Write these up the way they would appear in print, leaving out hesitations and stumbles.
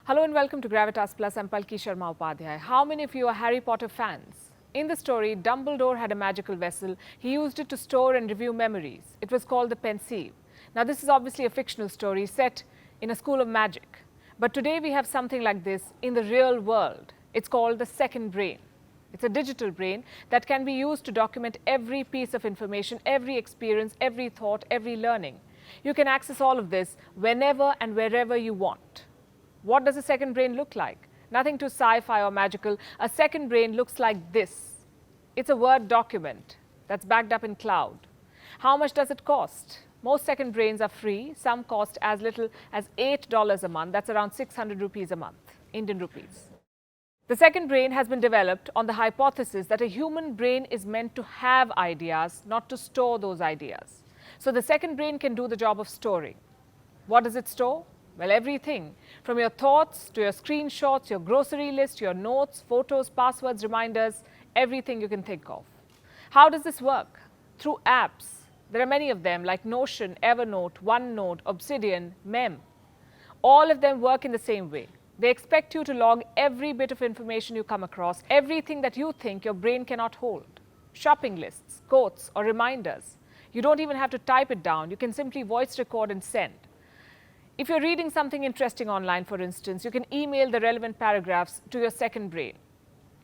Hello and welcome to Gravitas Plus. I'm Palki Sharma Upadhyay. How many of you are Harry Potter fans? In the story, Dumbledore had a magical vessel. He used it to store and review memories. It was called the Pensieve. Now, this is obviously a fictional story set in a school of magic. But today we have something like this in the real world. It's called the second brain. It's a digital brain that can be used to document every piece of information, every experience, every thought, every learning. You can access all of this whenever and wherever you want. What does a second brain look like? Nothing too sci-fi or magical. A second brain looks like this. It's a Word document that's backed up in cloud. How much does it cost? Most second brains are free. Some cost as little as $8 a month. That's around 600 rupees a month, Indian rupees. The second brain has been developed on the hypothesis that a human brain is meant to have ideas, not to store those ideas. So the second brain can do the job of storing. What does it store? Well, everything from your thoughts to your screenshots, your grocery list, your notes, photos, passwords, reminders, everything you can think of. How does this work? Through apps. There are many of them like Notion, Evernote, OneNote, Obsidian, Mem. All of them work in the same way. They expect you to log every bit of information you come across, everything that you think your brain cannot hold. Shopping lists, quotes, or reminders. You don't even have to type it down. You can simply voice record and send. If you're reading something interesting online, for instance, you can email the relevant paragraphs to your second brain.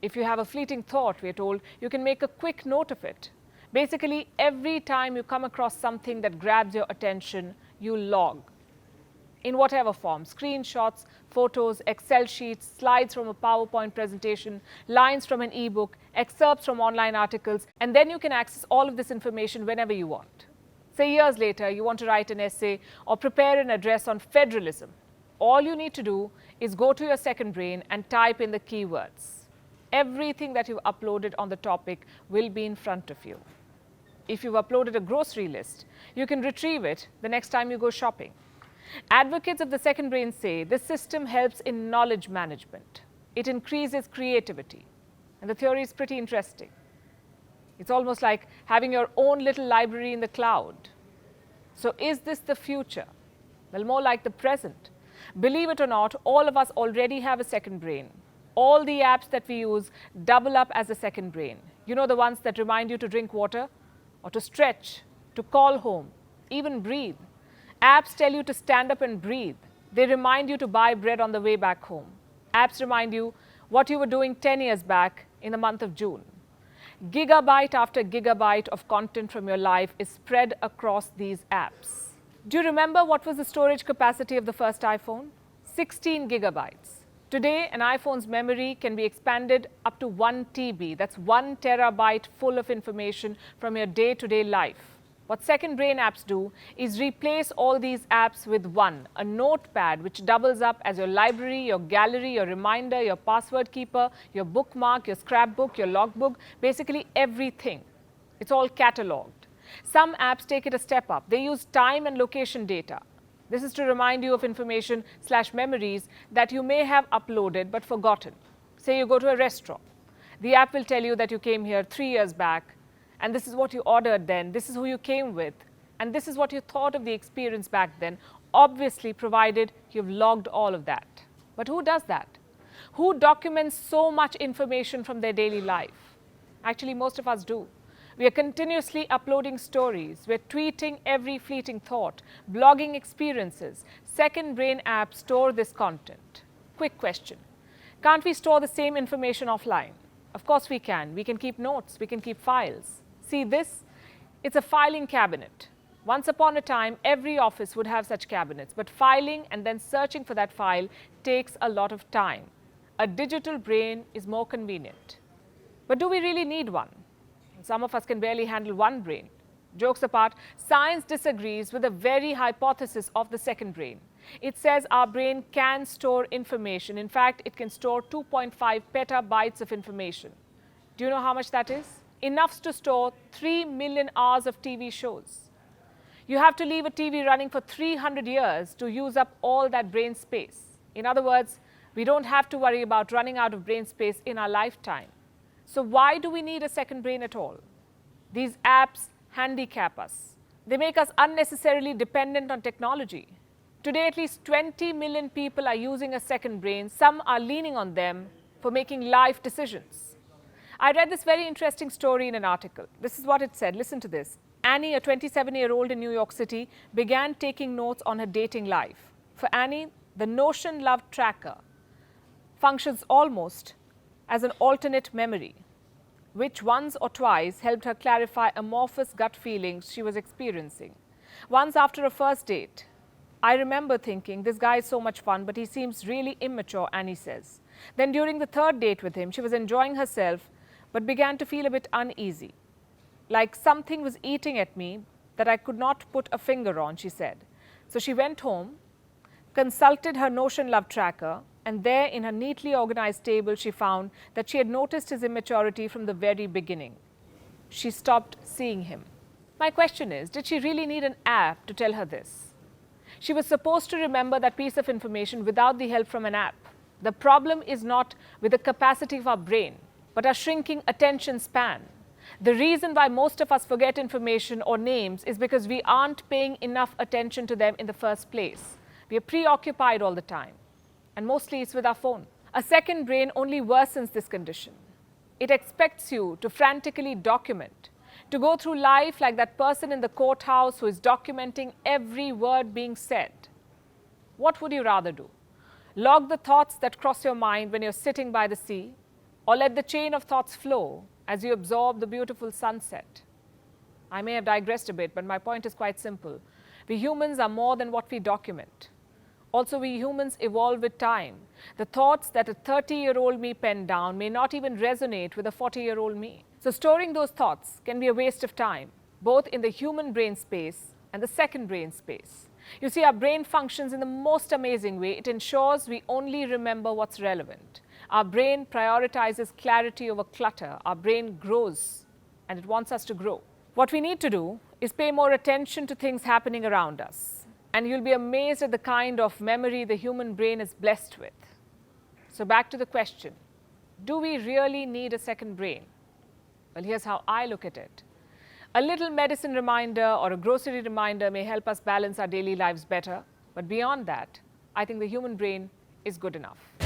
If you have a fleeting thought, we're told, you can make a quick note of it. Basically, every time you come across something that grabs your attention, you log. In whatever form, screenshots, photos, Excel sheets, slides from a PowerPoint presentation, lines from an ebook, excerpts from online articles, and then you can access all of this information whenever you want. Say years later, you want to write an essay or prepare an address on federalism. All you need to do is go to your second brain and type in the keywords. Everything that you've uploaded on the topic will be in front of you. If you've uploaded a grocery list, you can retrieve it the next time you go shopping. Advocates of the second brain say this system helps in knowledge management. It increases creativity. And the theory is pretty interesting. It's almost like having your own little library in the cloud. So is this the future? Well, more like the present. Believe it or not, all of us already have a second brain. All the apps that we use double up as a second brain. You know, the ones that remind you to drink water or to stretch, to call home, even breathe. Apps tell you to stand up and breathe. They remind you to buy bread on the way back home. Apps remind you what you were doing 10 years back in the month of June. Gigabyte after gigabyte of content from your life is spread across these apps. Do you remember what was the storage capacity of the first iPhone? 16 gigabytes. Today, an iPhone's memory can be expanded up to 1 TB. That's 1 terabyte full of information from your day-to-day life. What second brain apps do is replace all these apps with one, a notepad which doubles up as your library, your gallery, your reminder, your password keeper, your bookmark, your scrapbook, your logbook, basically everything. It's all catalogued. Some apps take it a step up. They use time and location data. This is to remind you of information/memories that you may have uploaded but forgotten. Say you go to a restaurant. The app will tell you that you came here 3 years back, and this is what you ordered then, this is who you came with, and this is what you thought of the experience back then, obviously provided you've logged all of that. But who does that? Who documents so much information from their daily life? Actually, most of us do. We are continuously uploading stories, we're tweeting every fleeting thought, blogging experiences. Second brain apps store this content. Quick question, can't we store the same information offline? Of course we can. We can keep notes, we can keep files. See this? It's a filing cabinet. Once upon a time, every office would have such cabinets, but filing and then searching for that file takes a lot of time. A digital brain is more convenient. But do we really need one? Some of us can barely handle one brain. Jokes apart, science disagrees with the very hypothesis of the second brain. It says our brain can store information. In fact, it can store 2.5 petabytes of information. Do you know how much that is? Enough to store 3 million hours of TV shows. You have to leave a TV running for 300 years to use up all that brain space. In other words, we don't have to worry about running out of brain space in our lifetime. So why do we need a second brain at all? These apps handicap us. They make us unnecessarily dependent on technology. Today, at least 20 million people are using a second brain. Some are leaning on them for making life decisions. I read this very interesting story in an article. This is what it said. Listen to this. Annie, a 27-year-old in New York City, began taking notes on her dating life. For Annie, the Notion Love Tracker functions almost as an alternate memory, which once or twice helped her clarify amorphous gut feelings she was experiencing. Once after a first date, I remember thinking, this guy is so much fun, but he seems really immature, Annie says. Then during the third date with him, she was enjoying herself, but began to feel a bit uneasy. Like something was eating at me that I could not put a finger on, she said. So she went home, consulted her Notion Love Tracker, and there in her neatly organized table, she found that she had noticed his immaturity from the very beginning. She stopped seeing him. My question is, did she really need an app to tell her this? She was supposed to remember that piece of information without the help from an app. The problem is not with the capacity of our brain, but our shrinking attention span. The reason why most of us forget information or names is because we aren't paying enough attention to them in the first place. We are preoccupied all the time, and mostly it's with our phone. A second brain only worsens this condition. It expects you to frantically document, to go through life like that person in the courthouse who is documenting every word being said. What would you rather do? Log the thoughts that cross your mind when you're sitting by the sea, or let the chain of thoughts flow as you absorb the beautiful sunset? I may have digressed a bit, but my point is quite simple. We humans are more than what we document. Also, we humans evolve with time. The thoughts that a 30-year-old me penned down may not even resonate with a 40-year-old me. So storing those thoughts can be a waste of time, both in the human brain space and the second brain space. You see, our brain functions in the most amazing way. It ensures we only remember what's relevant. Our brain prioritizes clarity over clutter. Our brain grows, and it wants us to grow. What we need to do is pay more attention to things happening around us. And you'll be amazed at the kind of memory the human brain is blessed with. So back to the question, do we really need a second brain? Well, here's how I look at it. A little medicine reminder or a grocery reminder may help us balance our daily lives better. But beyond that, I think the human brain is good enough.